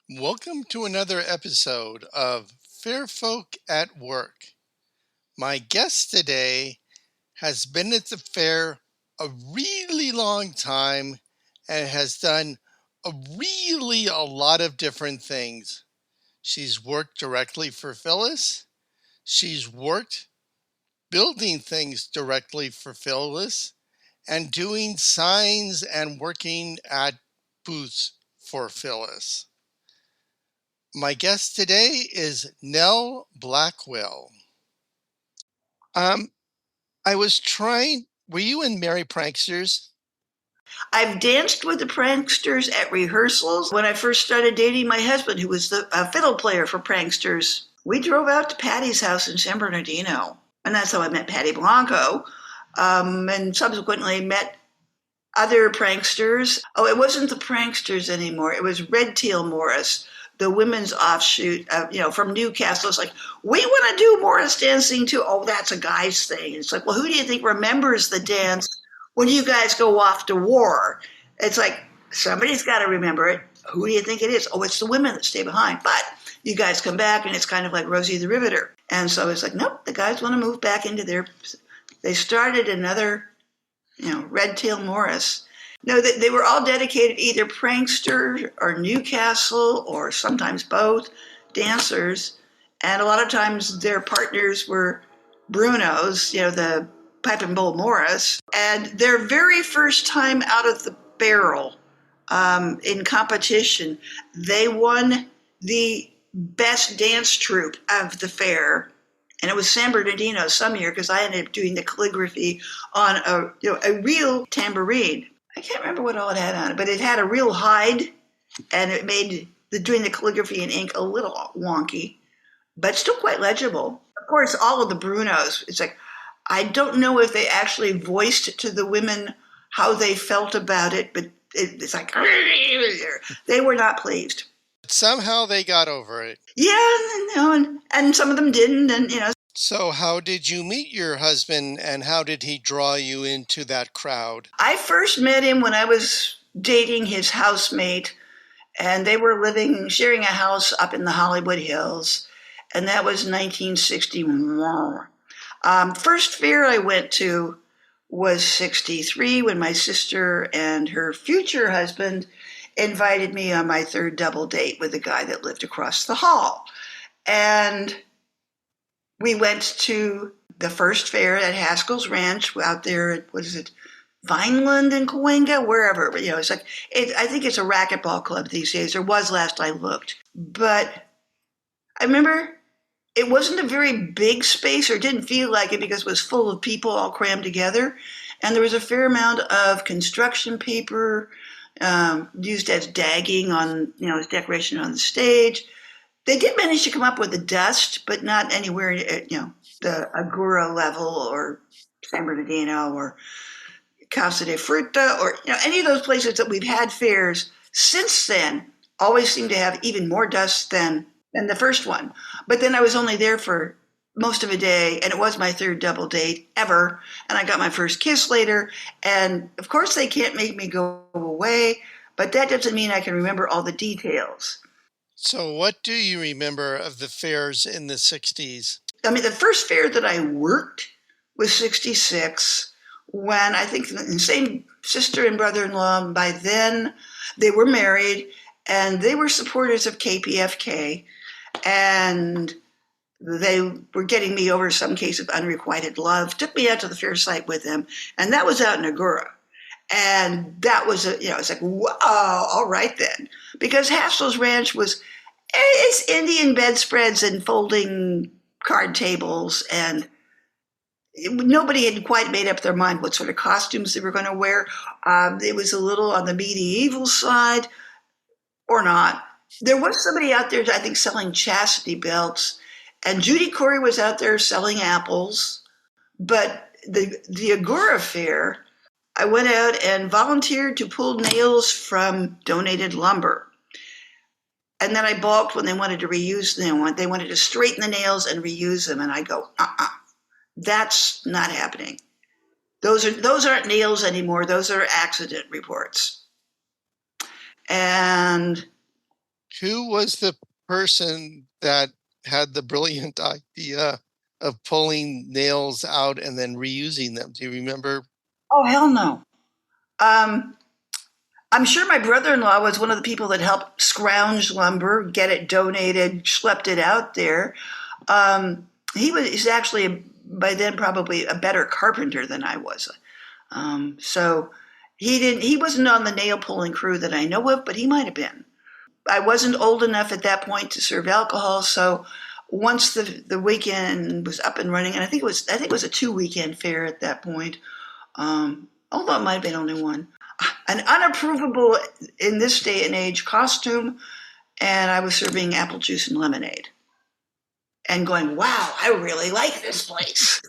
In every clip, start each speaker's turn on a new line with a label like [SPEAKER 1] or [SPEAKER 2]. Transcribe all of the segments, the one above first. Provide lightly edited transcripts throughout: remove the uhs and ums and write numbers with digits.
[SPEAKER 1] Welcome to another episode of Fair Folk at Work. My guest today has been at the fair a really long time and has done a lot of different things. She's worked directly for Phyliss. She's worked building things directly for Phyliss and doing signs and working at booths for Phyliss. My guest today is Nell Blackwell. Um, I was trying. Were you in Merry Pranksters?
[SPEAKER 2] I've danced with the pranksters at rehearsals. When I first started dating my husband, who was the fiddle player for pranksters, we drove out to Patty's house in San Bernardino. And that's how I met Patty Blanco, and subsequently met other pranksters. Oh, it wasn't the pranksters anymore. It was Red Teal Morris, the women's offshoot, from Newcastle. It's like, we want to do Morris dancing too. Oh, that's a guy's thing. It's like, well, who do you think remembers the dance when you guys go off to war? It's like, somebody's got to remember it. Who do you think it is? Oh, it's the women that stay behind. But you guys come back, and it's kind of like Rosie the Riveter. And so it's like, nope, the guys want to move back into their. They started another Red Tail Morris. No, they were all dedicated either prankster or Newcastle or sometimes both dancers. And a lot of times their partners were Bruno's, the Pipe and Bowl Morris. And their very first time out of the barrel in competition, they won the best dance troupe of the fair. And it was San Bernardino some year because I ended up doing the calligraphy on a real tambourine. I can't remember what all it had on it, but it had a real hide, and it made doing the calligraphy in ink a little wonky, but still quite legible. Of course, all of the Brunos, it's like, I don't know if they actually voiced to the women how they felt about it, but it's like, they were not pleased.
[SPEAKER 1] Somehow they got over it.
[SPEAKER 2] Yeah, and some of them didn't, and.
[SPEAKER 1] So, how did you meet your husband and how did he draw you into that crowd?
[SPEAKER 2] I first met him when I was dating his housemate, and they were sharing a house up in the Hollywood Hills, and that was 1961. First fair I went to was 63 when my sister and her future husband invited me on my third double date with a guy that lived across the hall. And we went to the first fair at Haskell's Ranch out there at, what is it, Vineland and Cahuenga, wherever. But, it's like, I think it's a racquetball club these days, or was last I looked. But I remember it wasn't a very big space, or didn't feel like it because it was full of people all crammed together. And there was a fair amount of construction paper used as dagging on, as decoration on the stage. They did manage to come up with the dust, but not anywhere at, the Agura level or San Bernardino or Casa de Fruta or, any of those places that we've had fairs since then always seem to have even more dust than the first one. But then I was only there for most of a day, and it was my third double date ever, and I got my first kiss later. And of course they can't make me go away, but that doesn't mean I can remember all the details.
[SPEAKER 1] So, what do you remember of the fairs in the 60s?
[SPEAKER 2] I mean, the first fair that I worked was 66, when I think the same sister and brother-in-law, by then they were married, and they were supporters of KPFK, and they were getting me over some case of unrequited love, took me out to the fair site with them, and that was out in Agura. And that was, it's like, whoa, all right then. Because Haskell's Ranch it's Indian bedspreads and folding card tables, and nobody had quite made up their mind what sort of costumes they were going to wear. It was a little on the medieval side, or not. There was somebody out there, I think, selling chastity belts, and Judy Corey was out there selling apples. But the Agora Fair, I went out and volunteered to pull nails from donated lumber. And then I balked when they wanted to reuse them. They wanted to straighten the nails and reuse them. And I go, that's not happening. Those aren't nails anymore. Those are accident reports. And
[SPEAKER 1] Who was the person that had the brilliant idea of pulling nails out and then reusing them? Do you remember?
[SPEAKER 2] Oh, hell no. Um, I'm sure my brother-in-law was one of the people that helped scrounge lumber, get it donated, schlepped it out there. He's actually by then probably a better carpenter than I was. So he wasn't on the nail pulling crew that I know of, but he might have been. I wasn't old enough at that point to serve alcohol, so once the weekend was up and running, and I think it was a 2 weekend fair at that point. Although it might have been only one. An unapprovable in this day and age costume, and I was serving apple juice and lemonade, and going, "Wow, I really like this place."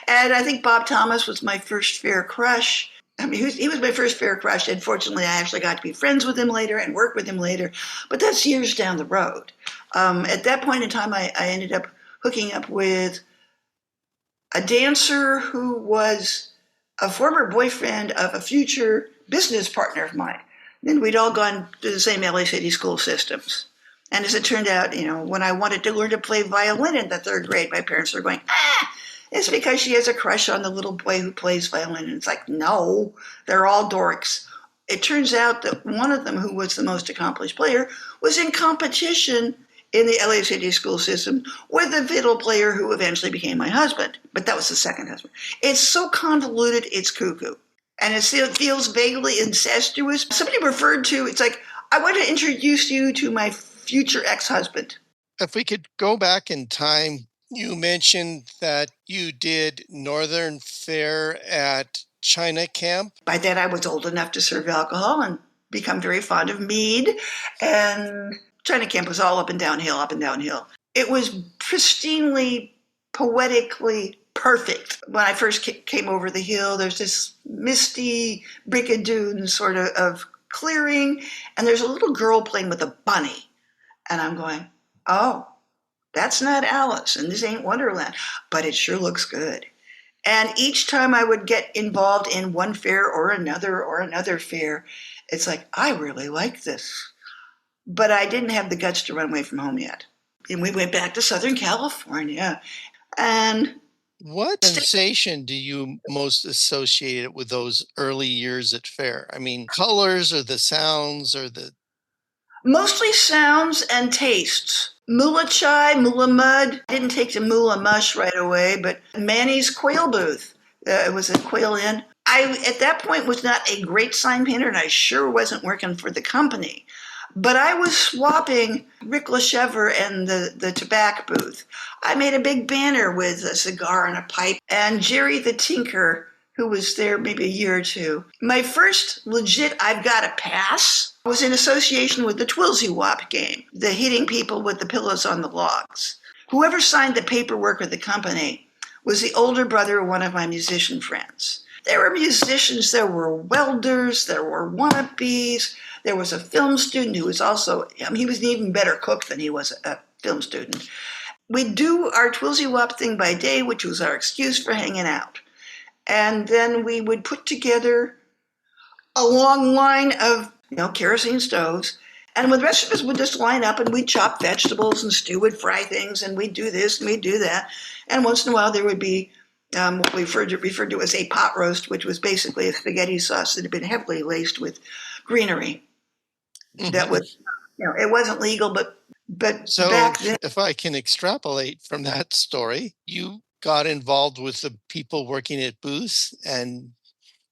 [SPEAKER 2] And I think Bob Thomas was my first fair crush. I mean, he was my first fair crush. And fortunately, I actually got to be friends with him later and work with him later. But that's years down the road. At that point in time, I ended up hooking up with a dancer who was a former boyfriend of a future business partner of mine. Then we'd all gone to the same LA City school systems. And as it turned out, when I wanted to learn to play violin in the third grade, my parents were going, it's because she has a crush on the little boy who plays violin. And it's like, no, they're all dorks. It turns out that one of them, who was the most accomplished player, was in competition in the LA City school system with the fiddle player who eventually became my husband. But that was the second husband. It's so convoluted, it's cuckoo. And it feels vaguely incestuous. Somebody referred to, it's like, I want to introduce you to my future ex-husband.
[SPEAKER 1] If we could go back in time, you mentioned that you did Northern Fare at China Camp.
[SPEAKER 2] By then, I was old enough to serve alcohol and become very fond of mead. And China Camp was all up and downhill, up and downhill. It was pristinely, poetically perfect. When I first came over the hill, there's this misty brigadoon sort of clearing, and there's a little girl playing with a bunny. And I'm going, oh, that's not Alice, and this ain't Wonderland, but it sure looks good. And each time I would get involved in one fair or another fair, it's like, I really like this. But I didn't have the guts to run away from home yet. And we went back to Southern California. And
[SPEAKER 1] what sensation do you most associate with those early years at fair? I mean, colors or the sounds or the...
[SPEAKER 2] Mostly sounds and tastes. Moolah chai, moolah mud. I didn't take to moolah mush right away, but Manny's quail booth. It was a quail inn. I, at that point, was not a great sign painter, and I sure wasn't working for the company. But I was swapping Rick LeChevre and the tobacco booth. I made a big banner with a cigar and a pipe, and Jerry the Tinker, who was there maybe a year or two. My first legit I've got a pass was in association with the Twilsy Wop game, the hitting people with the pillows on the logs. Whoever signed the paperwork with the company was the older brother of one of my musician friends. There were musicians, there were welders, there were wannabes, there was a film student who was also, he was an even better cook than he was a film student. We'd do our Twilsy Wop thing by day, which was our excuse for hanging out. And then we would put together a long line of, kerosene stoves. And the rest of us would just line up and we'd chop vegetables and Stu would fry things and we'd do this and we'd do that. And once in a while there would be what we referred to as a pot roast, which was basically a spaghetti sauce that had been heavily laced with greenery. That was, it wasn't legal, but
[SPEAKER 1] so
[SPEAKER 2] back then.
[SPEAKER 1] If I can extrapolate from that story, you got involved with the people working at booths, and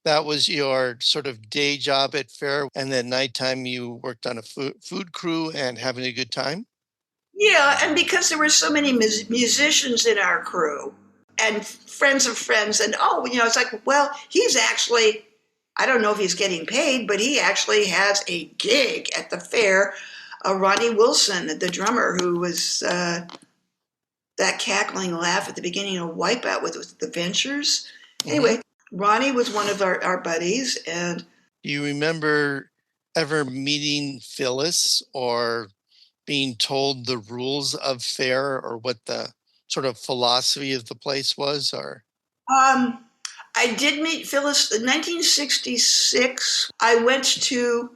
[SPEAKER 1] that was your sort of day job at fair, and then nighttime you worked on a food crew and having a good time?
[SPEAKER 2] Yeah, and because there were so many musicians in our crew and friends of friends, and it's like, well, he's actually, I don't know if he's getting paid, but he actually has a gig at the fair. Ronnie Wilson, the drummer, who was that cackling laugh at the beginning of Wipeout with the Ventures. Anyway, Ronnie was one of our buddies. And
[SPEAKER 1] do you remember ever meeting Phyliss or being told the rules of fair or what the sort of philosophy of the place was? Or
[SPEAKER 2] I did meet Phyliss in 1966. I went to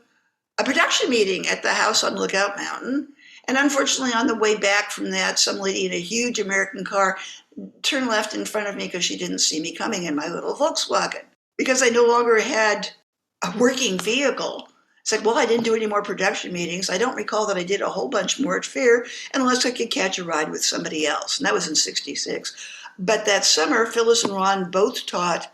[SPEAKER 2] a production meeting at the house on Lookout Mountain. And unfortunately, on the way back from that, some lady in a huge American car turned left in front of me because she didn't see me coming in my little Volkswagen. Because I no longer had a working vehicle. It's like, well, I didn't do any more production meetings. I don't recall that I did a whole bunch more at Fair unless I could catch a ride with somebody else. And that was in 66. But that summer, Phyliss and Ron both taught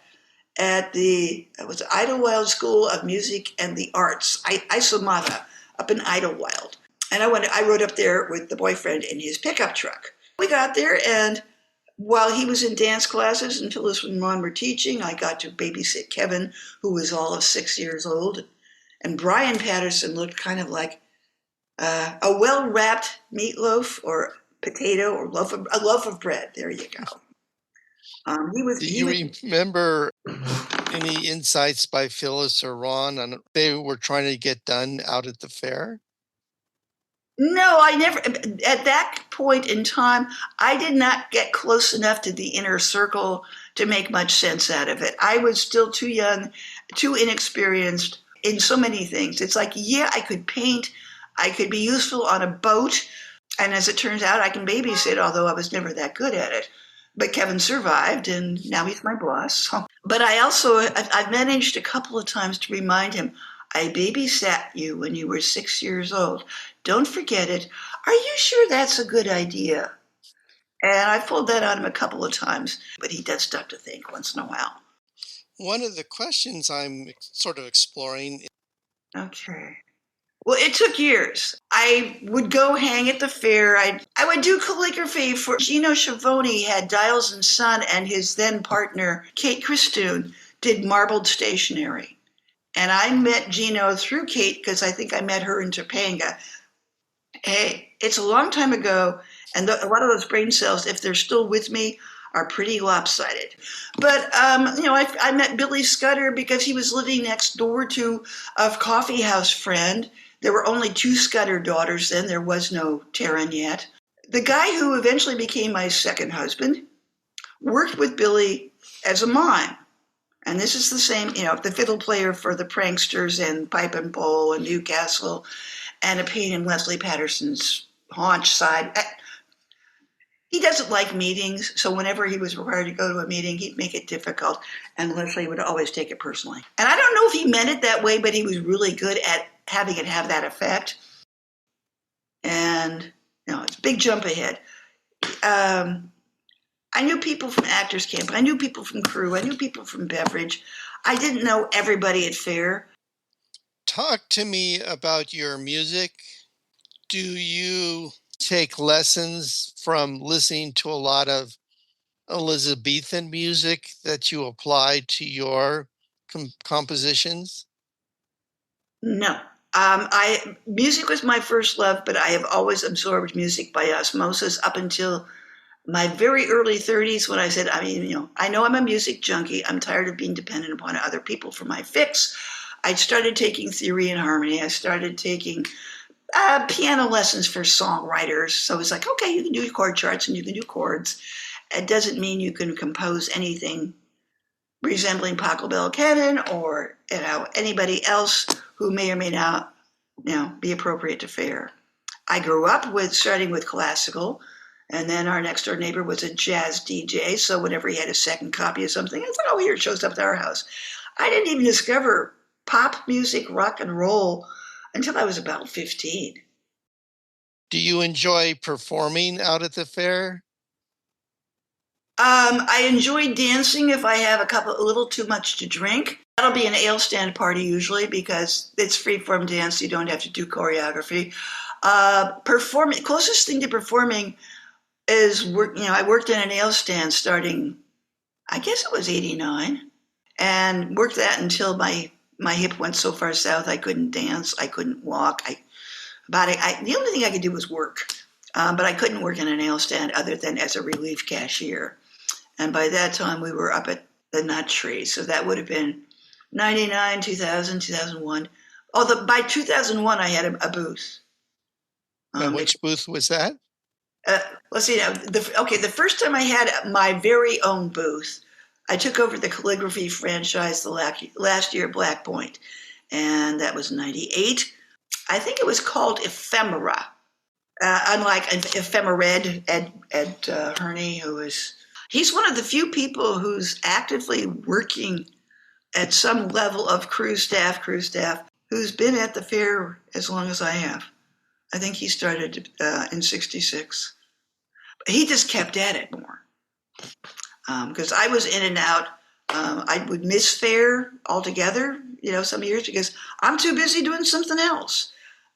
[SPEAKER 2] at it was Idlewild School of Music and the Arts, Isomata, up in Idlewild. And I rode up there with the boyfriend in his pickup truck. We got there, and while he was in dance classes and Phyliss and Ron were teaching, I got to babysit Kevin, who was all of 6 years old. And Brian Patterson looked kind of like a well-wrapped meatloaf or potato or a loaf of bread. There you go.
[SPEAKER 1] Do you remember any insights by Phyliss or Ron on what they were trying to get done out at the fair?
[SPEAKER 2] No, I never. At that point in time, I did not get close enough to the inner circle to make much sense out of it. I was still too young, too inexperienced in so many things. It's like, yeah, I could paint, I could be useful on a boat, and as it turns out, I can babysit, although I was never that good at it. But Kevin survived, and now he's my boss. But I've managed a couple of times to remind him, I babysat you when you were 6 years old. Don't forget it. Are you sure that's a good idea? And I pulled that on him a couple of times, but he does stop to think once in a while.
[SPEAKER 1] One of the questions I'm sort of exploring.
[SPEAKER 2] Okay. Well, it took years. I would go hang at the fair. I would do calligraphy for Gino Schiavone, had Dials and Son, and his then partner, Kate Christoon, did marbled stationery. And I met Gino through Kate because I think I met her in Topanga. Hey, it's a long time ago, and a lot of those brain cells, if they're still with me, are pretty lopsided. But, I met Billy Scudder because he was living next door to a coffee house friend. There were only 2 Scudder daughters then. There was no Taryn yet. The guy who eventually became my second husband worked with Billy as a mime. And this is the same, the fiddle player for the Pranksters and Pipe and Bowl and Newcastle, and a pain in Leslie Patterson's haunch side. He doesn't like meetings, so whenever he was required to go to a meeting, he'd make it difficult, and Leslie would always take it personally. And I don't know if he meant it that way, but he was really good at having it have that effect. And, it's a big jump ahead. I knew people from Actors Camp. I knew people from Crew. I knew people from Beverage. I didn't know everybody at Fair.
[SPEAKER 1] Talk to me about your music. Do you take lessons from listening to a lot of Elizabethan music that you apply to your compositions?
[SPEAKER 2] No. Music was my first love, but I have always absorbed music by osmosis up until my very early 30s when I said, I know I'm a music junkie. I'm tired of being dependent upon other people for my fix. I started taking theory and harmony. I started taking piano lessons for songwriters. So it's like, okay, you can do chord charts and you can do chords. It doesn't mean you can compose anything resembling Pachelbel Canon or anybody else who may or may not be appropriate to Fair. I grew up starting with classical. And then our next door neighbor was a jazz DJ. So whenever he had a second copy of something, I thought, oh, here it shows up at our house. I didn't even discover pop music, rock and roll until I was about 15.
[SPEAKER 1] Do you enjoy performing out at the fair?
[SPEAKER 2] I enjoy dancing if I have a little too much to drink. That'll be an ale stand party usually because it's freeform dance. You don't have to do choreography. Closest thing to performing is I worked in an ale stand starting, I guess it was 89, and worked that until my hip went so far south I couldn't dance, I couldn't walk. The only thing I could do was work, but I couldn't work in an ale stand other than as a relief cashier. And by that time we were up at the Nut Tree, so that would have been 99, 2000, 2001. By 2001 I had a booth.
[SPEAKER 1] And which booth was that?
[SPEAKER 2] Let's see now. The first time I had my very own booth, I took over the calligraphy franchise the last year at Black Point, and that was 98. I think it was called Ephemera. Unlike Ephemered, Ed Herney, he's one of the few people who's actively working at some level of crew staff, who's been at the fair as long as I have. I think he started in '66. He just kept at it more. Because I was in and out. I would miss fair altogether, some years because I'm too busy doing something else.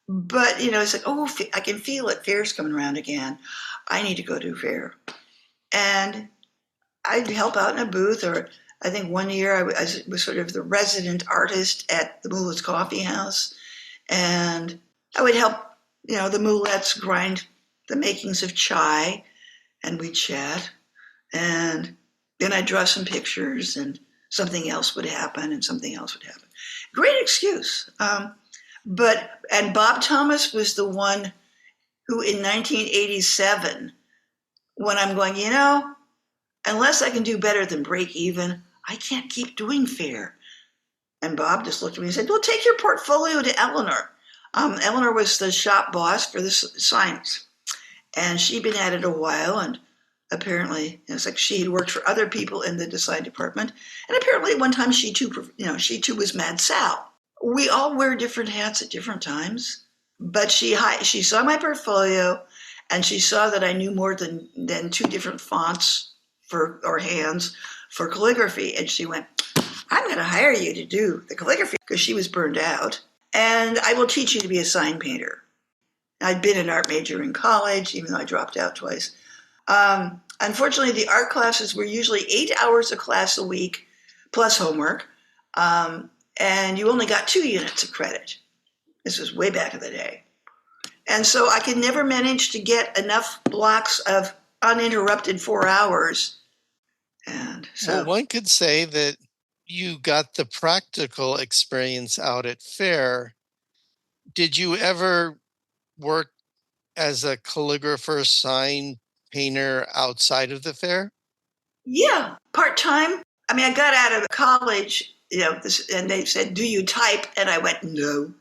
[SPEAKER 2] But, it's like, oh, I can feel it. Fair's coming around again. I need to go to fair. And I'd help out in a booth, or I think one year I was sort of the resident artist at the Mulet's Coffee House. And I would help, the Mulettes grind the makings of chai, and we'd chat. And then I'd draw some pictures, and something else would happen, and something else would happen. Great excuse. And Bob Thomas was the one who in 1987, when I'm going, unless I can do better than break even, I can't keep doing fair. And Bob just looked at me and said, well, take your portfolio to Eleanor. Eleanor was the shop boss for the signs. And she'd been at it a while, and apparently it's like she had worked for other people in the design department. And apparently one time she too was Mad Sal. We all wear different hats at different times. But she saw my portfolio, and she saw that I knew more than two different fonts or hands for calligraphy. And she went, I'm going to hire you to do the calligraphy, because she was burned out. And I will teach you to be a sign painter. I'd been an art major in college, even though I dropped out twice. Unfortunately, the art classes were usually 8 hours of class a week, plus homework. And you only got 2 units of credit. This was way back in the day. And so I could never manage to get enough blocks of uninterrupted 4 hours. And so,
[SPEAKER 1] well, one could say that you got the practical experience out at fair. Did you ever work as a calligrapher, sign painter outside of the fair?
[SPEAKER 2] yeah, part-time. I mean, I got out of college, and they said, do you type? And I went, no.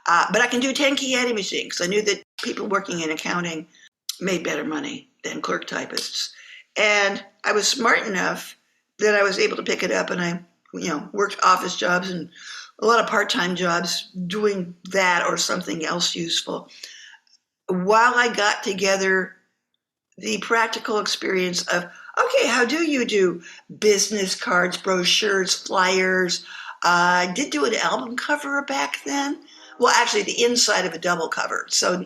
[SPEAKER 2] But I can do 10 key editing machines. I knew that people working in accounting made better money than clerk typists. And I was smart enough that I was able to pick it up, and I, worked office jobs and a lot of part-time jobs doing that or something else useful, while I got together the practical experience of, okay, how do you do business cards, brochures, flyers? I did do an album cover back then. Well, actually, the inside of a double cover. So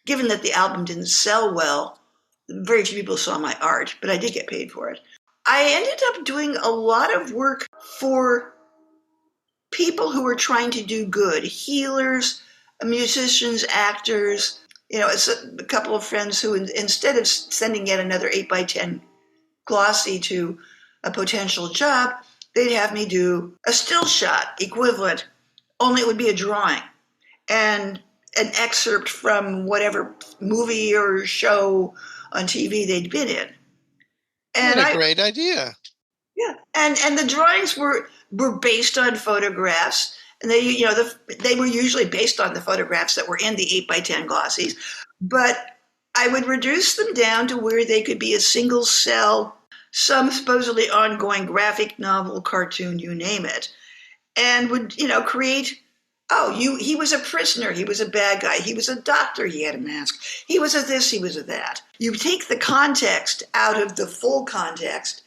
[SPEAKER 2] given that the album didn't sell well, very few people saw my art, but I did get paid for it. I ended up doing a lot of work for people who were trying to do good, healers, musicians, actors. It's a couple of friends who, instead of sending yet another 8x10 glossy to a potential job, they'd have me do a still shot equivalent, only it would be a drawing and an excerpt from whatever movie or show on TV they'd been in.
[SPEAKER 1] And what a great idea.
[SPEAKER 2] Yeah. And the drawings were based on photographs, and they were usually based on the photographs that were in the 8x10 glossies, but I would reduce them down to where they could be a single cell, some supposedly ongoing graphic novel, cartoon, you name it, and would, create, he was a prisoner, he was a bad guy, he was a doctor, he had a mask, he was a this, he was a that. You take the context out of the full context,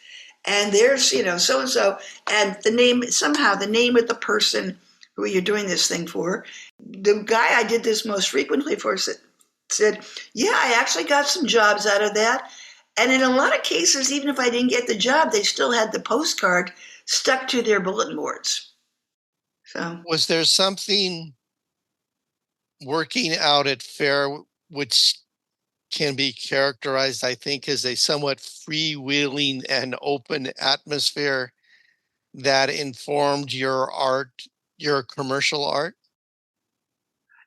[SPEAKER 2] and there's, so-and-so, and the name of the person who you're doing this thing for. The guy I did this most frequently for said, yeah, I actually got some jobs out of that. And in a lot of cases, even if I didn't get the job, they still had the postcard stuck to their bulletin boards. So,
[SPEAKER 1] was there something working out at fair which can be characterized, I think, as a somewhat freewheeling and open atmosphere that informed your art, your commercial art?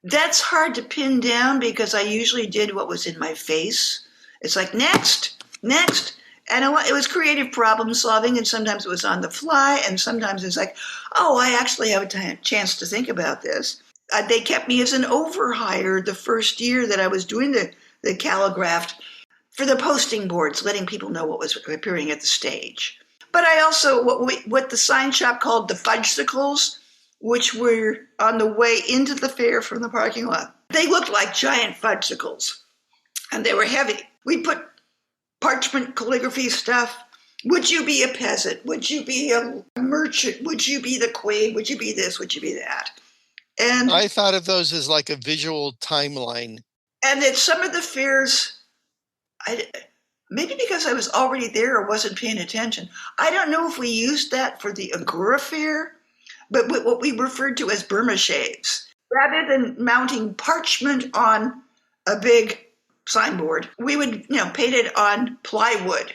[SPEAKER 2] that's hard to pin down because I usually did what was in my face. It's like, next. And it was creative problem solving, and sometimes it was on the fly, and sometimes it's like, oh, I actually have a chance to think about this. They kept me as an overhire the first year that I was doing the calligraphed for the posting boards, letting people know what was appearing at the stage. But I also, what the sign shop called the fudgesicles, which were on the way into the fair from the parking lot. They looked like giant fudgesicles, and they were heavy. We put parchment calligraphy stuff. Would you be a peasant? Would you be a merchant? Would you be the queen? Would you be this? Would you be that? And
[SPEAKER 1] I thought of those as like a visual timeline.
[SPEAKER 2] and at some of the fairs, maybe because I was already there or wasn't paying attention, I don't know if we used that for the Agora Fair, but what we referred to as Burma shaves. Rather than mounting parchment on a big signboard, we would, paint it on plywood.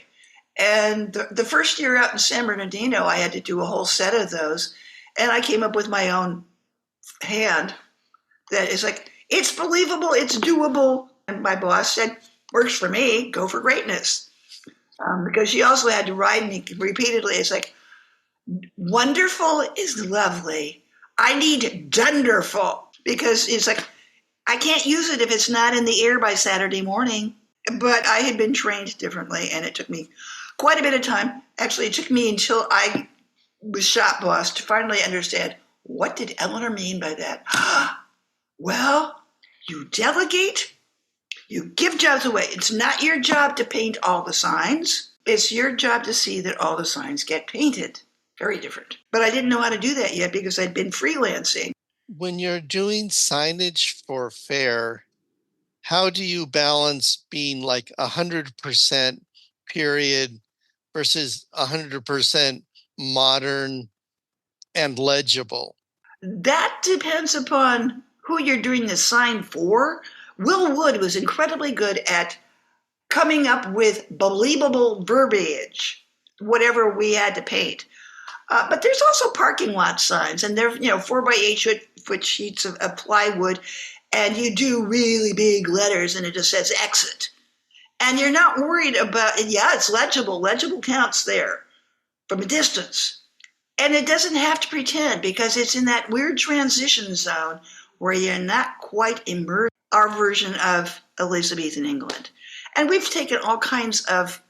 [SPEAKER 2] And the first year out in San Bernardino, I had to do a whole set of those. And I came up with my own hand that is like, it's believable, it's doable. And my boss said, works for me, go for greatness. Because she also had to ride me repeatedly. It's like, wonderful is lovely. I need dunderful, because it's like, I can't use it if it's not in the air by Saturday morning. But I had been trained differently, and it took me quite a bit of time. Actually, it took me until I was shop boss to finally understand, what did Eleanor mean by that? Well, you delegate, you give jobs away. It's not your job to paint all the signs. It's your job to see that all the signs get painted. Very different. But I didn't know how to do that yet because I'd been freelancing.
[SPEAKER 1] When you're doing signage for fair, how do you balance being like 100% period versus 100% modern and legible?
[SPEAKER 2] That depends upon who you're doing the sign for. Will Wood was incredibly good at coming up with believable verbiage, whatever we had to paint. But there's also parking lot signs, and they're 4x8 foot sheets of plywood, and you do really big letters, and it just says exit. And you're not worried about it. Yeah, it's legible. Legible counts there from a distance. And it doesn't have to pretend, because it's in that weird transition zone where you're not quite immersed. Our version of Elizabethan England. And we've taken all kinds of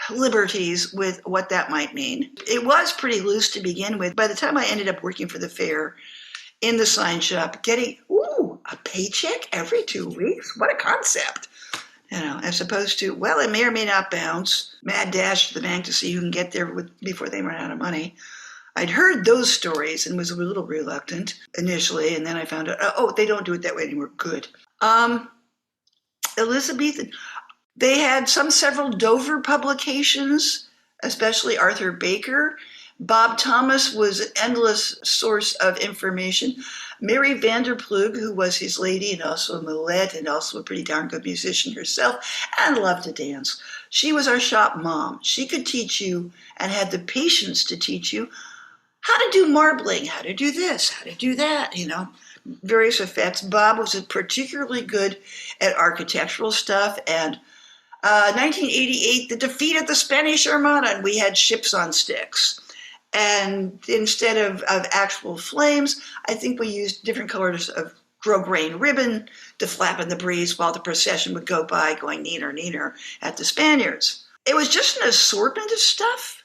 [SPEAKER 2] liberties with what that might mean. It was pretty loose to begin with. By the time I ended up working for the fair in the sign shop, getting a paycheck every 2 weeks, what a concept. As opposed to, well, it may or may not bounce. Mad dash to the bank to see who can get there before they run out of money. I'd heard those stories and was a little reluctant initially, and then I found out, they don't do it that way anymore. Good. Elizabethan, they had several Dover publications, especially Arthur Baker. Bob Thomas was an endless source of information. Mary Vanderplug, who was his lady and also a Millette and also a pretty darn good musician herself and loved to dance. She was our shop mom. She could teach you and had the patience to teach you how to do marbling, how to do this, how to do that, various effects. Bob was particularly good at architectural stuff, and 1988, the defeat of the Spanish Armada, and we had ships on sticks. And instead of actual flames, I think we used different colors of grosgrain ribbon to flap in the breeze while the procession would go by going neener, neener at the Spaniards. It was just an assortment of stuff.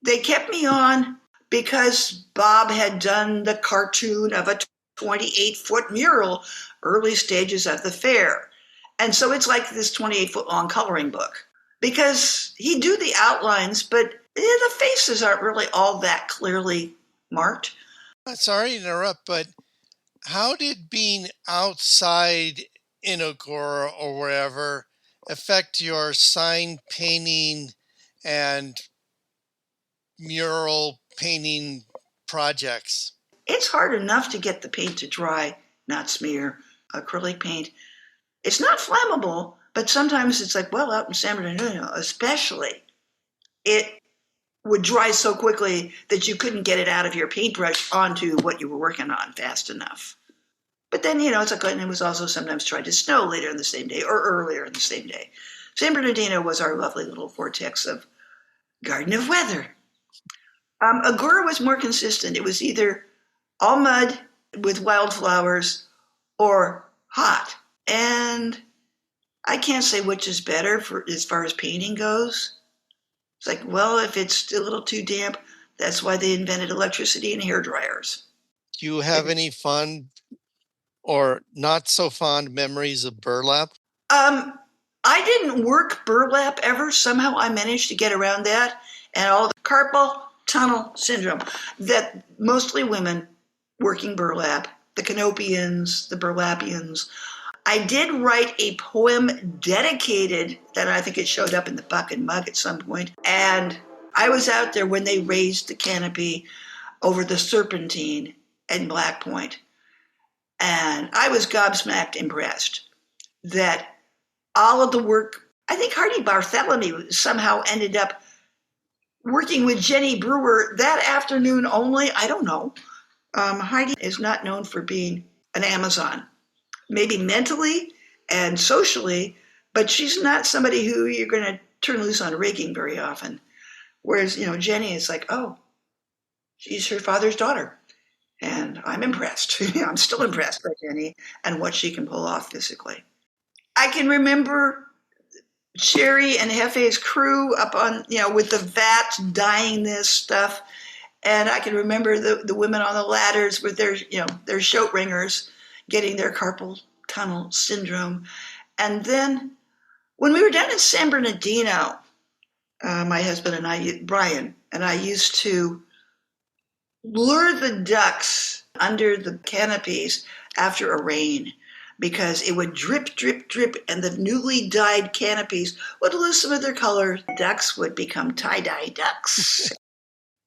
[SPEAKER 2] They kept me on because Bob had done the cartoon of a 28-foot mural, early stages of the fair. And so it's like this 28-foot long coloring book, because he'd do the outlines, but the faces aren't really all that clearly marked.
[SPEAKER 1] Sorry to interrupt, but how did being outside in Agora or wherever affect your sign painting and mural painting projects?
[SPEAKER 2] It's hard enough to get the paint to dry, not smear. Acrylic paint, it's not flammable, but sometimes it's like, well, out in San Bernardino especially, it would dry so quickly that you couldn't get it out of your paintbrush onto what you were working on fast enough. But then, it's like, and it was also sometimes tried to snow later in the same day or earlier in the same day. San Bernardino was our lovely little vortex of garden of weather. Agora was more consistent. It was either all mud with wildflowers or hot. And I can't say which is better for as far as painting goes. It's like, well, if it's a little too damp, that's why they invented electricity and hair dryers.
[SPEAKER 1] Do you have any fond or not so fond memories of burlap?
[SPEAKER 2] Um, I didn't work burlap ever. Somehow I managed to get around that and all the carpal tunnel syndrome that mostly women working burlap, the canopians, the burlapians. I did write a poem dedicated that I think it showed up in the Buck and Mug at some point. And I was out there when they raised the canopy over the Serpentine in Black Point. And I was gobsmacked impressed that all of the work, I think Hardy Bartholomew somehow ended up working with Jenny Brewer that afternoon only. I don't know. Heidi is not known for being an Amazon, maybe mentally and socially, but she's not somebody who you're going to turn loose on rigging very often. Whereas, Jenny is like, oh, she's her father's daughter. And I'm impressed. I'm still impressed by Jenny and what she can pull off physically. I can remember Sherry and Hefe's crew up on, with the vats dyeing this stuff. And I can remember the women on the ladders with their shoat ringers getting their carpal tunnel syndrome. And then when we were down in San Bernardino, my husband and I, Brian, and I used to lure the ducks under the canopies after a rain because it would drip, drip, drip, and the newly dyed canopies would lose some of their color. Ducks would become tie-dye ducks.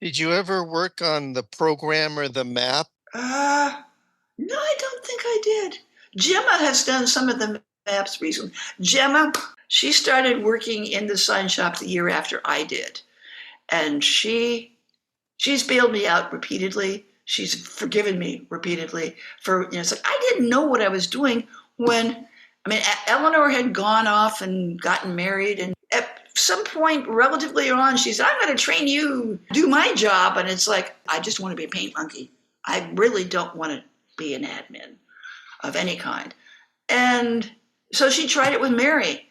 [SPEAKER 1] Did you ever work on the program or the map?
[SPEAKER 2] No, I don't think I did. Gemma has done some of the maps recently. Gemma, she started working in the sign shop the year after I did. And she's bailed me out repeatedly. She's forgiven me repeatedly for, it's like, I didn't know what I was doing when, Eleanor had gone off and gotten married. And at some point, relatively on, she said, I'm going to train you, do my job. And it's like, I just want to be a paint monkey. I really don't want to be an admin of any kind. And so she tried it with Mary.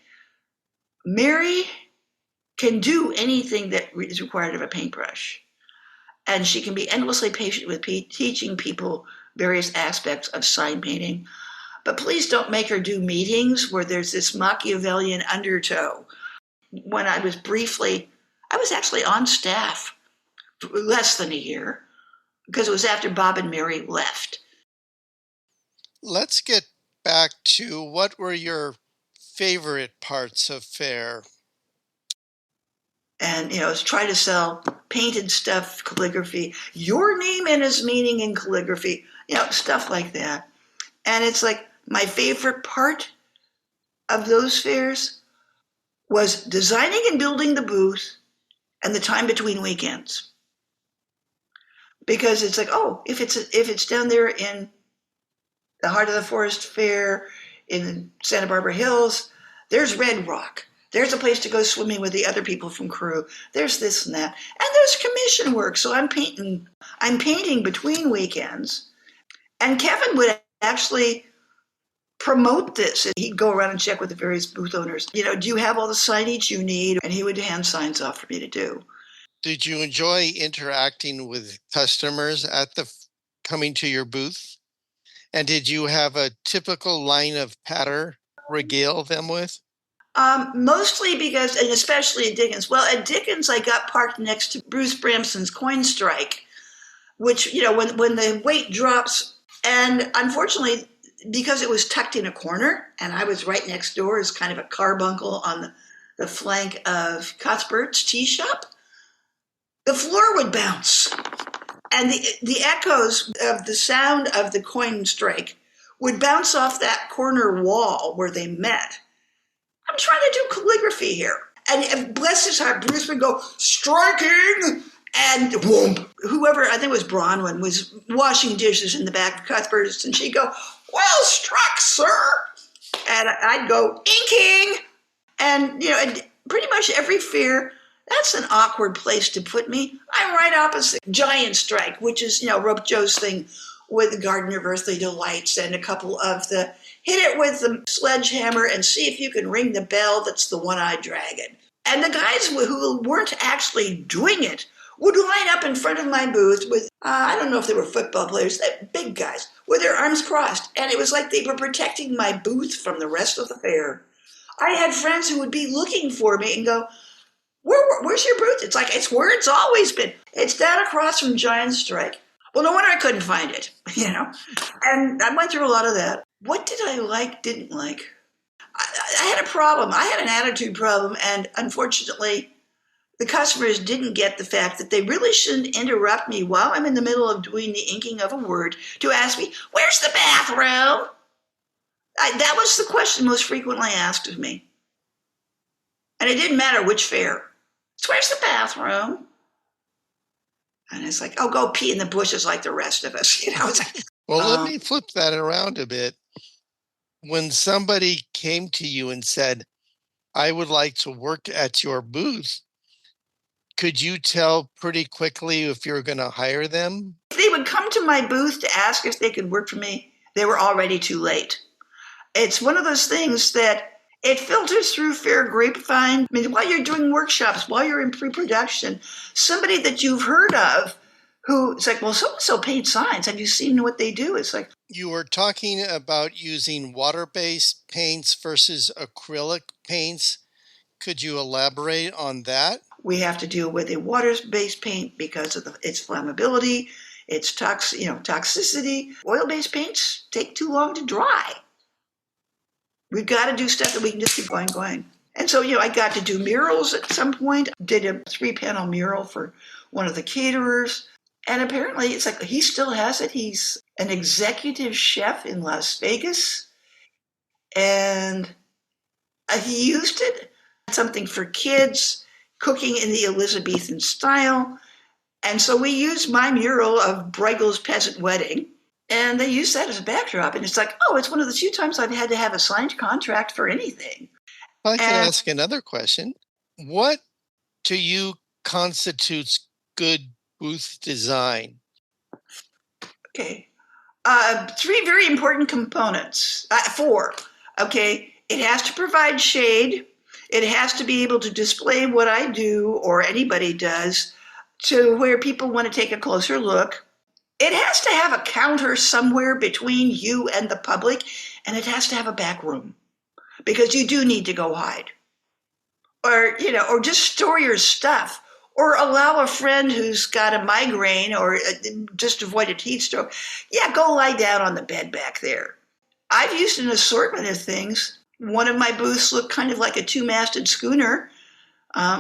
[SPEAKER 2] Mary can do anything that is required of a paintbrush. And she can be endlessly patient with teaching people various aspects of sign painting. But please don't make her do meetings where there's this Machiavellian undertow. When I was actually on staff for less than a year because it was after Bob and Mary left.
[SPEAKER 1] Let's get back to what were your favorite parts of fair?
[SPEAKER 2] And, try to sell painted stuff, calligraphy, your name and its meaning in calligraphy, stuff like that. And it's like my favorite part of those fairs was designing and building the booth and the time between weekends. Because it's like, oh, if it's down there in the Heart of the Forest Fair in Santa Barbara Hills, there's Red Rock. There's a place to go swimming with the other people from crew. There's this and that. And there's commission work. So I'm painting between weekends. And Kevin would actually promote this. He'd go around and check with the various booth owners. Do you have all the signage you need? And he would hand signs off for me to do.
[SPEAKER 1] Did you enjoy interacting with customers at coming to your booth? And did you have a typical line of patter regale them with?
[SPEAKER 2] Mostly because, and especially at Dickens. Well, at Dickens, I got parked next to Bruce Bramson's Coin Strike, which, when the weight drops, and unfortunately, because it was tucked in a corner, and I was right next door as kind of a carbuncle on the flank of Cuthbert's tea shop, the floor would bounce. And the echoes of the sound of the coin strike would bounce off that corner wall where they met. I'm trying to do calligraphy here. And bless his heart, Bruce would go, striking! And whoomp. Whoever, I think it was Bronwyn, was washing dishes in the back of Cuthbert's, and she'd go, well struck, sir! And I'd go, inking! And, and pretty much every fair, that's an awkward place to put me. I'm right opposite Giant Strike, which is, Rope Joe's thing, with the Garden of Earthly Delights and a couple of the hit it with the sledgehammer and see if you can ring the bell that's the one-eyed dragon. And the guys who weren't actually doing it would line up in front of my booth with, I don't know if they were football players, big guys, with their arms crossed. And it was like they were protecting my booth from the rest of the fair. I had friends who would be looking for me and go, where's your booth? It's like, it's where it's always been. It's down across from Giant Strike. Well, no wonder I couldn't find it, And I went through a lot of that. What did I like, didn't like? I had a problem. I had an attitude problem, and unfortunately, the customers didn't get the fact that they really shouldn't interrupt me while I'm in the middle of doing the inking of a word to ask me, where's the bathroom? That was the question most frequently asked of me. And it didn't matter which fair. So where's the bathroom? And it's like, oh, go pee in the bushes like the rest of us. It's like,
[SPEAKER 1] Well, let me flip that around a bit. When somebody came to you and said, I would like to work at your booth, could you tell pretty quickly if you're going to hire them?
[SPEAKER 2] If they would come to my booth to ask if they could work for me, they were already too late. It's one of those things that it filters through fair grapevine. I mean, while you're doing workshops, while you're in pre-production, somebody that you've heard of who it's like, well, so-and-so paint signs. Have you seen what they do? It's like,
[SPEAKER 1] you were talking about using water-based paints versus acrylic paints. Could you elaborate on that?
[SPEAKER 2] We have to deal with a water-based paint because of its flammability, its toxicity. Oil-based paints take too long to dry. We've got to do stuff that we can just keep going. And so, I got to do murals at some point. Did a 3-panel mural for one of the caterers. And apparently it's like he still has it. He's an executive chef in Las Vegas. And he used it. Something for kids, cooking in the Elizabethan style. And so we used my mural of Bruegel's Peasant Wedding. And they used that as a backdrop. And it's like, oh, it's one of the few times I've had to have a signed contract for anything.
[SPEAKER 1] I can ask another question. What to you constitutes good booth design?
[SPEAKER 2] Okay. 3 very important components. 4. Okay. It has to provide shade. It has to be able to display what I do or anybody does to where people want to take a closer look. It has to have a counter somewhere between you and the public, and it has to have a back room because you do need to go hide. Or just store your stuff. Or allow a friend who's got a migraine or just avoided heat stroke, go lie down on the bed back there. I've used an assortment of things. One of my booths looked kind of like a 2-masted schooner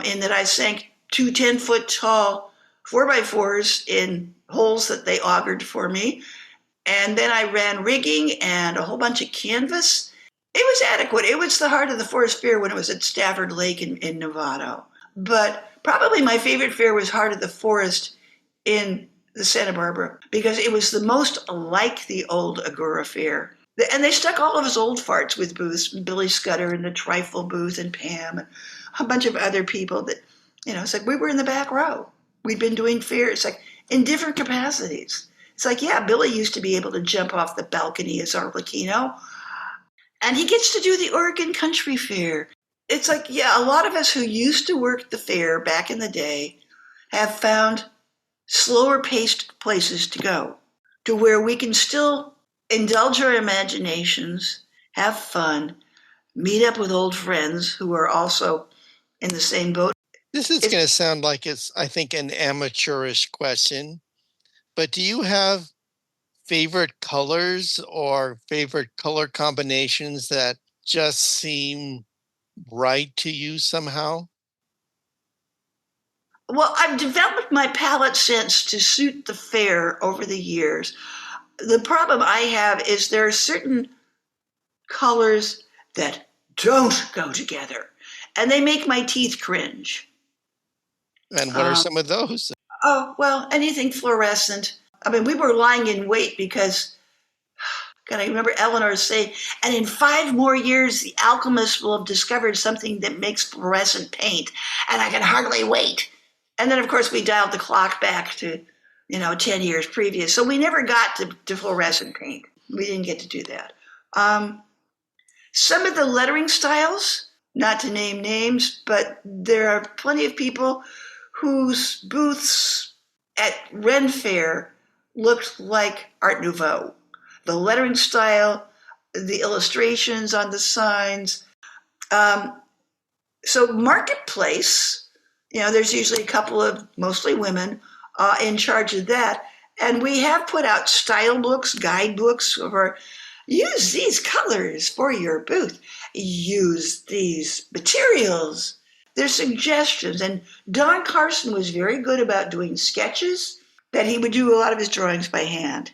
[SPEAKER 2] in that I sank 2 10-foot tall 4x4s in holes that they augured for me. And then I ran rigging and a whole bunch of canvas. It was adequate. It was the heart of the Forest Fair when it was at Stafford Lake in Novato. But probably my favorite fair was Heart of the Forest in the Santa Barbara because it was the most like the old Agora Fair. And they stuck all of his old farts with booths, Billy Scudder and the Trifle booth and Pam and a bunch of other people that, it's like we were in the back row. We'd been doing fairs like in different capacities. It's like, Billy used to be able to jump off the balcony as Arlecchino. And he gets to do the Oregon Country Fair. It's like, a lot of us who used to work the fair back in the day have found slower paced places to go to where we can still indulge our imaginations, have fun, meet up with old friends who are also in the same boat.
[SPEAKER 1] This is going to sound like it's, I think, an amateurish question, but do you have favorite colors or favorite color combinations that just seem right to you somehow?
[SPEAKER 2] Well, I've developed my palette sense to suit the fair over the years. The problem I have is there are certain colors that don't go together, and they make my teeth cringe.
[SPEAKER 1] And what are some of those?
[SPEAKER 2] Oh, well, anything fluorescent. I mean, we were lying in wait because, God, I remember Eleanor saying, and in 5 more years, the alchemists will have discovered something that makes fluorescent paint, and I can hardly wait. And then, of course, we dialed the clock back to, 10 years previous. So we never got to fluorescent paint. We didn't get to do that. Some of the lettering styles, not to name names, but there are plenty of people whose booths at Ren Fair looked like Art Nouveau. The lettering style, the illustrations on the signs. So Marketplace, there's usually a couple of mostly women in charge of that. And we have put out style books, guidebooks for use these colors for your booth. Use these materials. There's suggestions. And Don Carson was very good about doing sketches, that he would do a lot of his drawings by hand.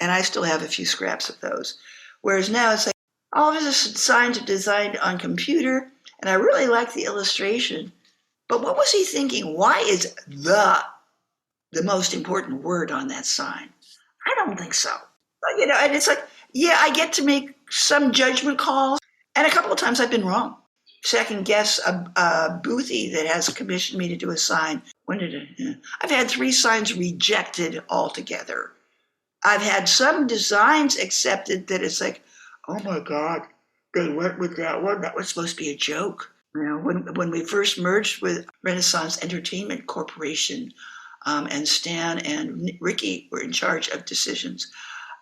[SPEAKER 2] And I still have a few scraps of those. Whereas now it's like all of his signs are designed on computer, and I really like the illustration. But what was he thinking? Why is the most important word on that sign? I don't think so. But, and it's like, yeah, I get to make some judgment calls, and a couple of times I've been wrong. Second guess a boothie that has commissioned me to do a sign. I've had 3 signs rejected altogether. I've had some designs accepted that it's like, oh my God, they went with that one. That was supposed to be a joke. When we first merged with Renaissance Entertainment Corporation, and Stan and Ricky were in charge of decisions.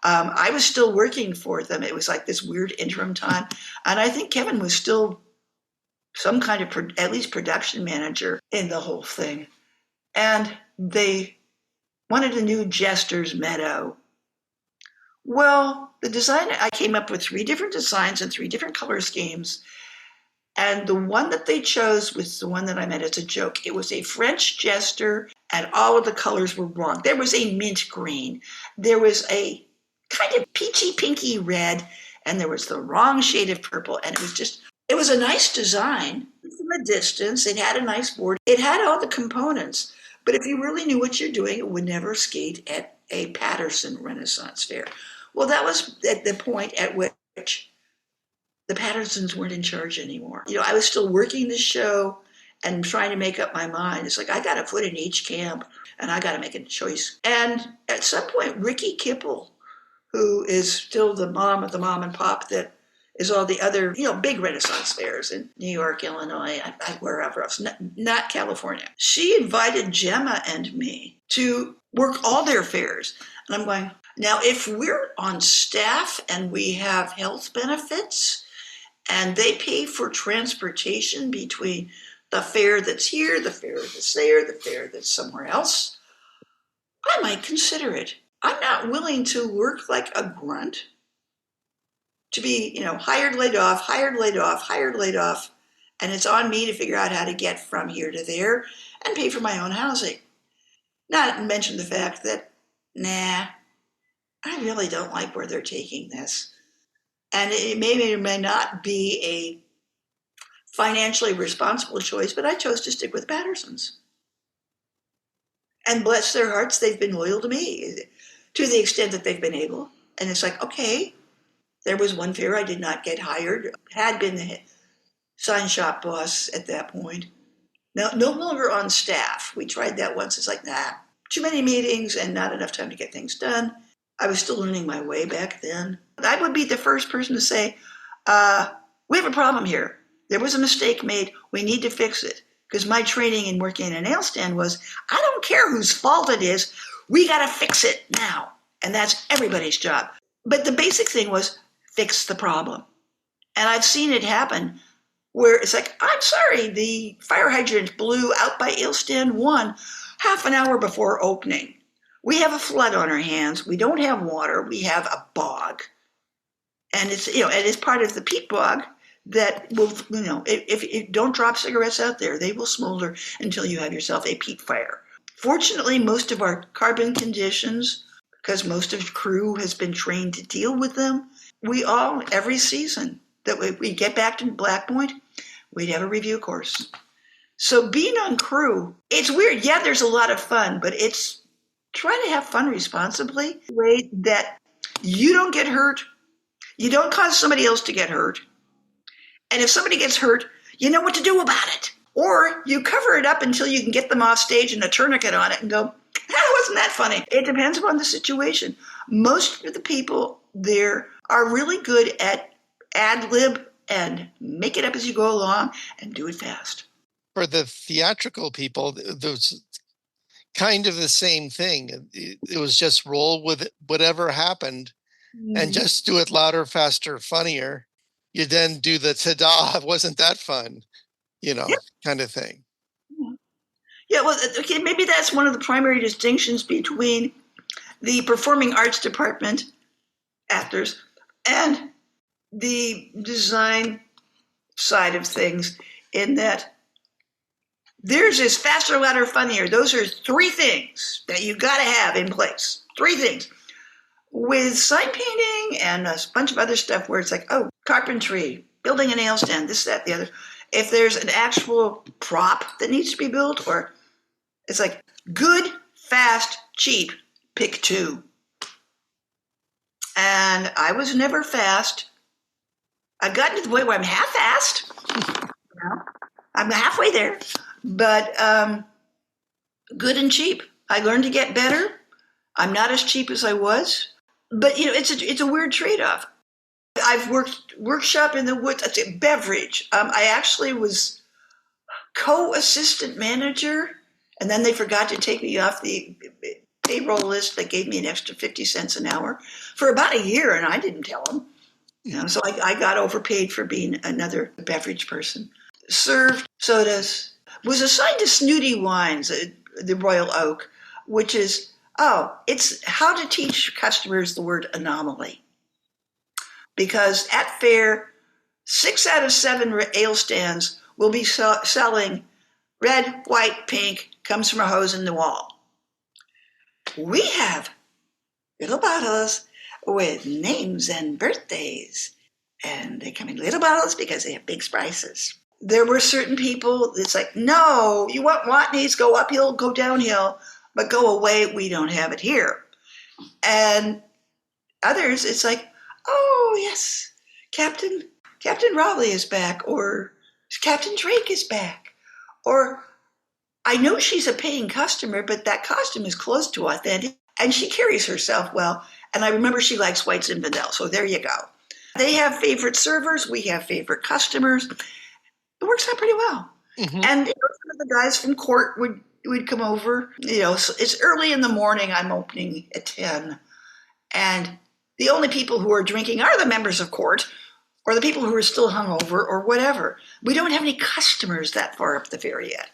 [SPEAKER 2] I was still working for them. It was like this weird interim time. And I think Kevin was still some kind of, at least production manager in the whole thing. And they wanted a new Jester's Meadow. Well, the design, I came up with 3 different designs and 3 different color schemes. And the one that they chose was the one that I meant as a joke. It was a French jester, and all of the colors were wrong. There was a mint green. There was a kind of peachy pinky red, and there was the wrong shade of purple. And it was a nice design from a distance. It had a nice board. It had all the components. But if you really knew what you're doing, it would never skate at a Patterson Renaissance Fair. Well, that was at the point at which the Pattersons weren't in charge anymore. I was still working the show and trying to make up my mind. It's like, I got a foot in each camp, and I got to make a choice. And at some point, Ricky Kipple, who is still the mom of the mom and pop that is all the other, big Renaissance fairs in New York, Illinois, wherever else, not California. She invited Gemma and me to work all their fairs. And I'm going, now, if we're on staff and we have health benefits and they pay for transportation between the fair that's here, the fair that's there, the fair that's somewhere else, I might consider it. I'm not willing to work like a grunt, to be, hired, laid off, hired, laid off, hired, laid off, and it's on me to figure out how to get from here to there and pay for my own housing. Not to mention the fact that, I really don't like where they're taking this. And it may or may not be a financially responsible choice, but I chose to stick with Pattersons. And bless their hearts, they've been loyal to me to the extent that they've been able. And it's like, okay, there was one fair I did not get hired, had been the sign shop boss at that point. Now, no longer on staff. We tried that once. It's like, too many meetings and not enough time to get things done. I was still learning my way back then. I would be the first person to say, we have a problem here. There was a mistake made. We need to fix it. Because my training in working in a nail stand was, I don't care whose fault it is. We got to fix it now. And that's everybody's job. But the basic thing was fix the problem. And I've seen it happen where it's like, I'm sorry, the fire hydrant blew out by ale stand 1 half an hour before opening. We have a flood on our hands. We don't have water. We have a bog. And it's, and it's part of the peat bog that will, if you don't drop cigarettes out there, they will smolder until you have yourself a peat fire. Fortunately, most of our carbon conditions, because most of the crew has been trained to deal with them, we all, every season that we get back to Black Point, we'd have a review course. So being on crew, it's weird. Yeah, there's a lot of fun, but it's try to have fun responsibly, the way that you don't get hurt, you don't cause somebody else to get hurt, and if somebody gets hurt, you know what to do about it. Or you cover it up until you can get them off stage and a tourniquet on it and go, that was wasn't that funny. It depends upon the situation. Most of the people there are really good at ad lib and make it up as you go along and do it fast.
[SPEAKER 1] For the theatrical people, there's kind of the same thing. It was just roll with whatever happened and just do it louder, faster, funnier. You then do the ta-da, wasn't that fun?
[SPEAKER 2] Yeah.
[SPEAKER 1] Kind of thing.
[SPEAKER 2] Yeah, well, okay, maybe that's one of the primary distinctions between the performing arts department actors and the design side of things, in that theirs is faster, louder, funnier. Those are three things that you got to have in place. Three things. With sign painting and a bunch of other stuff where it's like, oh, carpentry, building a nail stand, this, that, the other. If there's an actual prop that needs to be built, or it's like good, fast, cheap, pick two. And I was never fast. I've gotten to the point where I'm half-assed. I'm halfway there. But good and cheap. I learned to get better. I'm not as cheap as I was. But, it's a weird trade-off. I've workshop in the woods. That's a beverage. I actually was co-assistant manager, and then they forgot to take me off the payroll list. That gave me an extra 50 cents an hour for about a year, and I didn't tell them. So I got overpaid for being another beverage person. Served sodas. Was assigned to Snooty Wines, the Royal Oak, which is, it's how to teach customers the word anomaly. Because at fair, 6 out of 7 ale stands will be selling red, white, pink, comes from a hose in the wall. We have little bottles with names and birthdays, and they come in little bottles because they have big prices. There were certain people that's like, no, you want Watney's, go uphill, go downhill, but go away, we don't have it here. And others, it's like, oh, yes, Captain Raleigh is back, or Captain Drake is back, or I know she's a paying customer, but that costume is close to authentic, and she carries herself well. And I remember she likes White Zinfandel, so there you go. They have favorite servers, we have favorite customers. It works out pretty well. Mm-hmm. And some of the guys from court would come over. So it's early in the morning. I'm opening at 10, and the only people who are drinking are the members of court, or the people who are still hungover, or whatever. We don't have any customers that far up the fair yet.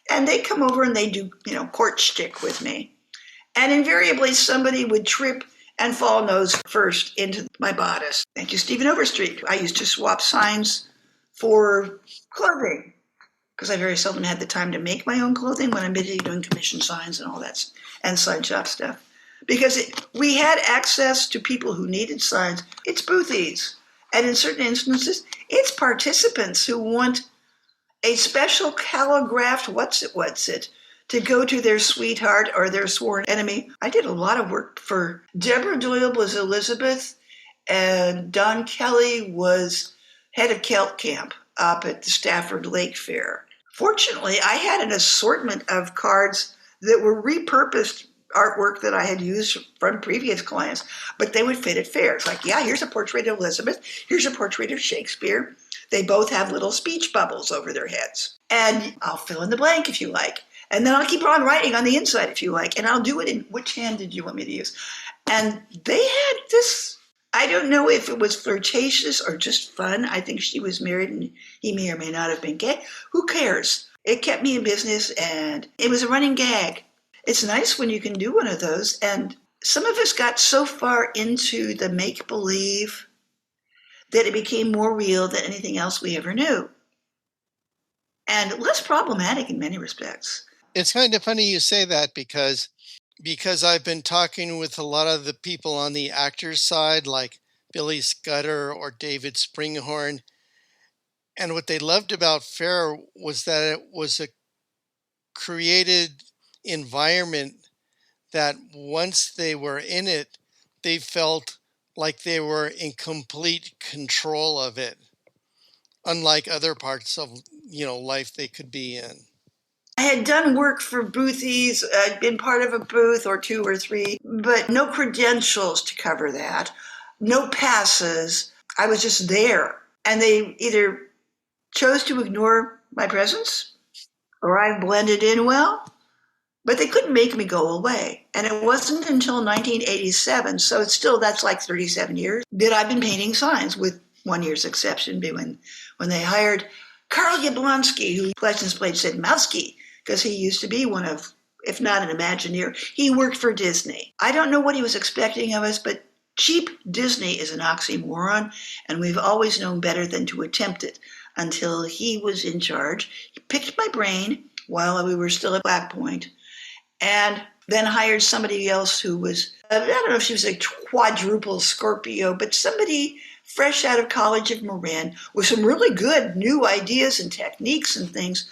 [SPEAKER 2] And they come over and they do, court shtick with me. And invariably somebody would trip and fall nose first into my bodice. Thank you, Stephen Overstreet. I used to swap signs for clothing because I very seldom had the time to make my own clothing when I'm busy doing commission signs and all that, and sign shop stuff. Because we had access to people who needed signs. It's boothies. And in certain instances, it's participants who want a special calligraphed what's it to go to their sweetheart or their sworn enemy. I did a lot of work for Deborah Doyle was Elizabeth, and Don Kelly was head of Celt Camp up at the Stafford Lake Fair. Fortunately, I had an assortment of cards that were repurposed artwork that I had used from previous clients, but they would fit at fairs. Like, yeah, here's a portrait of Elizabeth, here's a portrait of Shakespeare. They both have little speech bubbles over their heads. And I'll fill in the blank if you like. And then I'll keep on writing on the inside if you like. And I'll do it in, which hand did you want me to use? And they had this, I don't know if it was flirtatious or just fun. I think she was married and he may or may not have been gay. Who cares? It kept me in business and it was a running gag. It's nice when you can do one of those. And some of us got so far into the make-believe that it became more real than anything else we ever knew. And less problematic in many respects.
[SPEAKER 1] It's kind of funny you say that because I've been talking with a lot of the people on the actors side, like Billy Scudder or David Springhorn. And what they loved about Fair was that it was a created environment that once they were in it, they felt like they were in complete control of it, unlike other parts of life they could be in.
[SPEAKER 2] I had done work for boothies. I'd been part of a booth or two or three, but no credentials to cover that, no passes. I was just there. And they either chose to ignore my presence or I blended in well, but they couldn't make me go away. And it wasn't until 1987, so it's still, that's like 37 years, that I've been painting signs, with 1 year's exception being when they hired Karl Jablonski, who license plate said Mowski, because he used to be one of, if not an Imagineer, he worked for Disney. I don't know what he was expecting of us, but cheap Disney is an oxymoron, and we've always known better than to attempt it until he was in charge. He picked my brain while we were still at Black Point, and then hired somebody else who was, I don't know if she was a quadruple Scorpio, but somebody fresh out of College of Marin with some really good new ideas and techniques and things.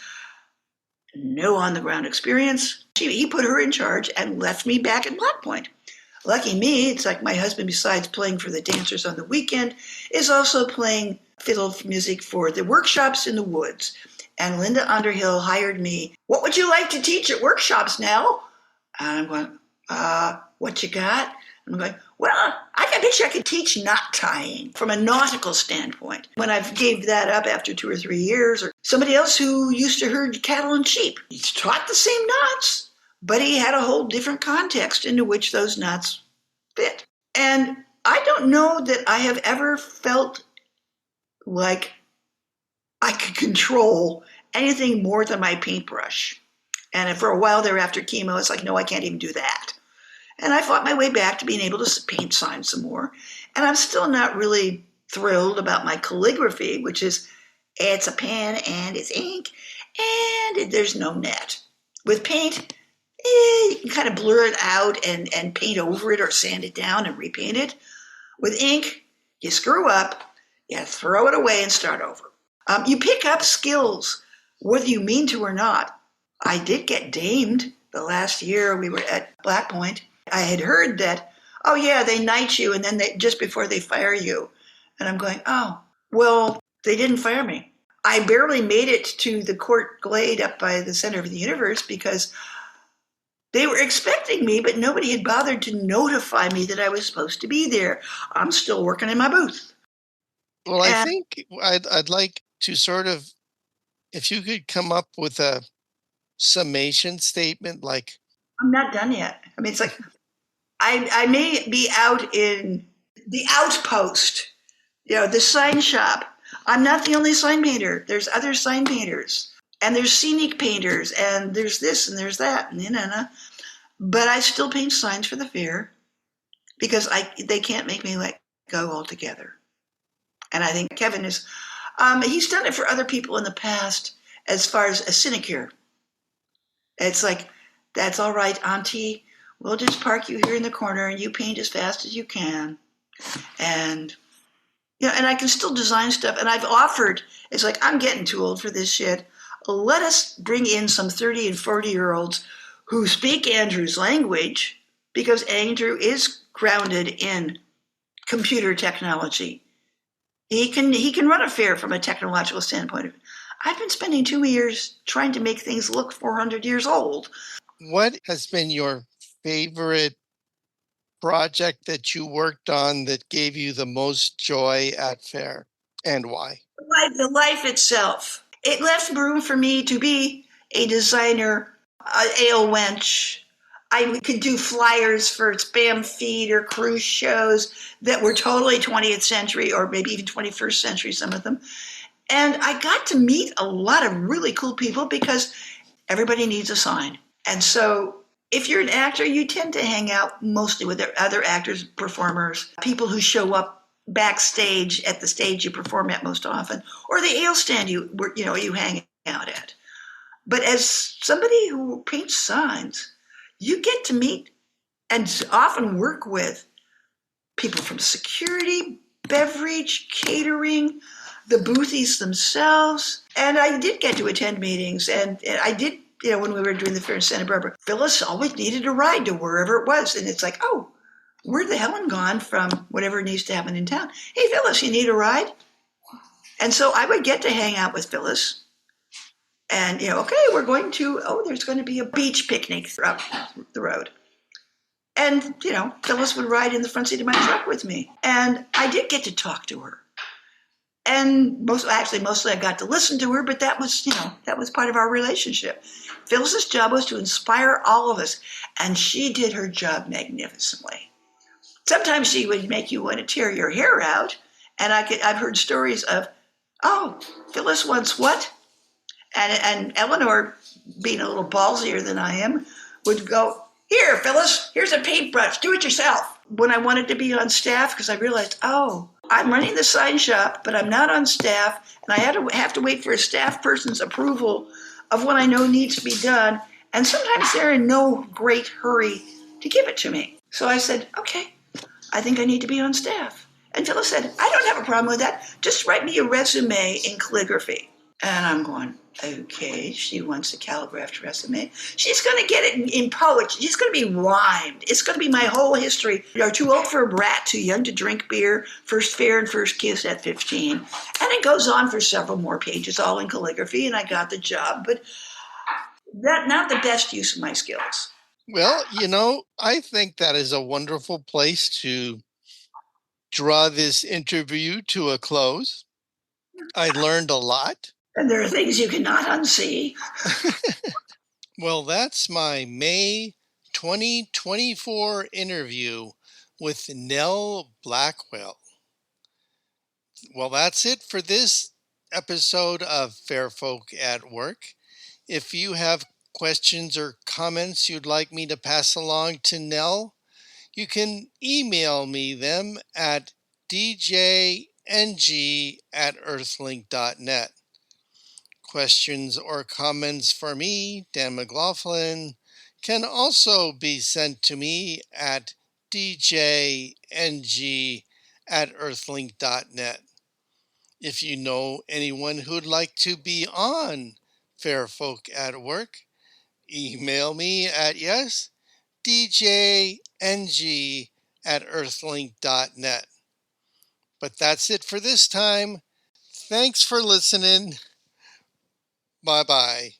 [SPEAKER 2] No on-the-ground experience. He put her in charge and left me back at Black Point. Lucky me, it's like my husband, besides playing for the dancers on the weekend, is also playing fiddle music for the workshops in the woods. And Linda Underhill hired me. What would you like to teach at workshops, Nell? And I'm going, what you got? And I'm going, well, I bet you I could teach knot tying from a nautical standpoint. When I gave that up after 2 or 3 years, or somebody else who used to herd cattle and sheep, he taught the same knots, but he had a whole different context into which those knots fit. And I don't know that I have ever felt like I could control anything more than my paintbrush. And for a while there after chemo, it's like, no, I can't even do that. And I fought my way back to being able to paint signs some more. And I'm still not really thrilled about my calligraphy, which is, it's a pen and it's ink and there's no net. With paint, you can kind of blur it out and paint over it or sand it down and repaint it. With ink, you screw up, you throw it away and start over. You pick up skills, whether you mean to or not. I did get damed the last year we were at Black Point. I had heard that, oh yeah, they knight you and then just before they fire you. And I'm going, oh, well, they didn't fire me. I barely made it to the court glade up by the center of the universe because they were expecting me, but nobody had bothered to notify me that I was supposed to be there. I'm still working in my booth.
[SPEAKER 1] Well, I think I'd like to sort of, if you could come up with a summation statement, like,
[SPEAKER 2] I'm not done yet. I mean, it's like, I may be out in the outpost, the sign shop. I'm not the only sign painter. There's other sign painters, and there's scenic painters, and there's this and there's that, and but I still paint signs for the fair because they can't make me let go altogether. And I think Kevin is, he's done it for other people in the past as far as a sinecure. It's like, that's all right, Auntie. We'll just park you here in the corner and you paint as fast as you can. And, and I can still design stuff. And I've offered, it's like, I'm getting too old for this shit. Let us bring in some 30 and 40-year-olds who speak Andrew's language, because Andrew is grounded in computer technology. He can run a fair from a technological standpoint. I've been spending 2 years trying to make things look 400 years old.
[SPEAKER 1] What has been your favorite project that you worked on that gave you the most joy at fair, and why?
[SPEAKER 2] The life itself. It left room for me to be a designer, an ale wench. I could do flyers for spam feed or cruise shows that were totally 20th century or maybe even 21st century, some of them. And I got to meet a lot of really cool people because everybody needs a sign. And so if you're an actor, you tend to hang out mostly with other actors, performers, people who show up backstage at the stage you perform at most often, or the ale stand you hang out at. But as somebody who paints signs, you get to meet and often work with people from security, beverage, catering, the boothies themselves. And I did get to attend meetings, and I did, when we were doing the fair in Santa Barbara, Phyliss always needed a ride to wherever it was. And it's like, oh, where'd the Helen gone from whatever needs to happen in town? Hey, Phyliss, you need a ride? And so I would get to hang out with Phyliss And, okay, there's going to be a beach picnic up the road. And, Phyliss would ride in the front seat of my truck with me. And I did get to talk to her. And mostly I got to listen to her, but that was part of our relationship. Phyllis's job was to inspire all of us, and she did her job magnificently. Sometimes she would make you want to tear your hair out, and I've heard stories of, oh, Phyliss wants what? And Eleanor, being a little ballsier than I am, would go, here, Phyliss, here's a paintbrush, do it yourself. When I wanted to be on staff, because I realized, oh, I'm running the sign shop, but I'm not on staff, and I have to wait for a staff person's approval of what I know needs to be done, and sometimes they're in no great hurry to give it to me. So I said, okay, I think I need to be on staff. And Phyliss said, I don't have a problem with that. Just write me a resume in calligraphy. And I'm going, okay, she wants a calligraphed resume. She's going to get it in poetry. She's going to be rhymed. It's going to be my whole history. You're too old for a brat, too young to drink beer, first fair and first kiss at 15. And it goes on for several more pages, all in calligraphy, and I got the job. But that not the best use of my skills.
[SPEAKER 1] Well, I think that is a wonderful place to draw this interview to a close. I learned a lot.
[SPEAKER 2] And there are things you cannot unsee.
[SPEAKER 1] Well, that's my May 2024 interview with Nell Blackwell. Well, that's it for this episode of Fair Folk at Work. If you have questions or comments you'd like me to pass along to Nell, you can email me them at djng@earthlink.net. Questions or comments for me, Dan McLaughlin, can also be sent to me at djng@earthlink.net. If you know anyone who'd like to be on Fair Folk at Work, email me at djng@earthlink.net. But that's it for this time. Thanks for listening. Bye-bye.